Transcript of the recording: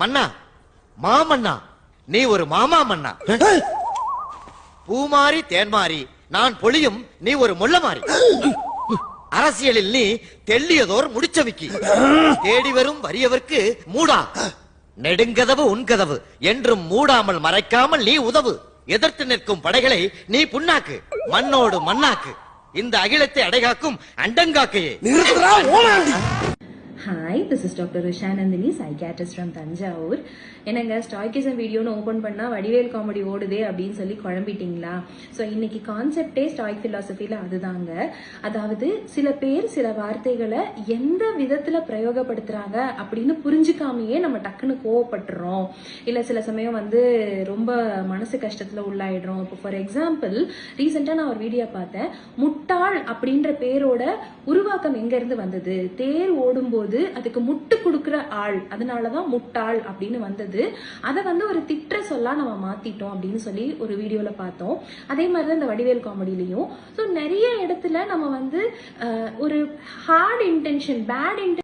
மன்னா, மாமன்னா, நீ ஒரு மாமா மன்னா. பூமாரி தேன்மாரி நான் பொழியும், நீ ஒரு முள்ள மாறி. அரசியலில் நீ தெள்ளியதோர் முடிச்சவிக்கி. தேடி வரும் வறியவர்க்கு மூடா, நெடுங்கதவு உன்கதவு என்றும் மூடாமல் மறைக்காமல் நீ உதவு. எதிர்த்து நிற்கும் படைகளை நீ புண்ணாக்கு, மண்ணோடு மண்ணாக்கு. இந்த அகிலத்தை அடைகாக்கும் அண்டங்காக்கையே. Hi, this is doctor Usha Nandini, psychiatrist from Thanjavur. என்னங்க ஸ்டாய்கிசம் வீடியோன்னு ஓப்பன் பண்ணா வடிவேல் காமெடி ஓடுதே அப்படின்னு சொல்லி குழம்பிட்டீங்களா? ஸோ இன்னைக்கு கான்செப்டே ஸ்டாய்க் பிலாசபியில் அதுதாங்க. அதாவது சில பேர் சில வார்த்தைகளை எந்த விதத்தில் பிரயோகப்படுத்துறாங்க அப்படின்னு புரிஞ்சுக்காமையே நம்ம டக்குன்னு கோவப்பட்டுறோம். இல்லை சில சமயம் ரொம்ப மனசு கஷ்டத்தில் உள்ளாயிடுறோம். இப்போ ஃபார் எக்ஸாம்பிள் ரீசெண்டாக நான் ஒரு வீடியோ பார்த்தேன். முட்டாள் அப்படின்ற பேரோட உருவாக்கம் எங்கேருந்து வந்தது? தேர் ஓடும்போது அதுக்கு முட்டு கொடுக்கிற ஆள், அதனாலதான் முட்டாள் அப்படின்னு வந்தது. அதை ஒரு திட்ட சொல்லா நம்ம மாத்திட்டோம் அப்படின்னு சொல்லி ஒரு வீடியோல பார்த்தோம். அதே மாதிரிதான் இந்த வடிவேல் காமெடியிலையும். ஸோ நிறைய இடத்துல நம்ம ஒரு ஹார்ட் இன்டென்ஷன், பேட் இன்டென்ஷன்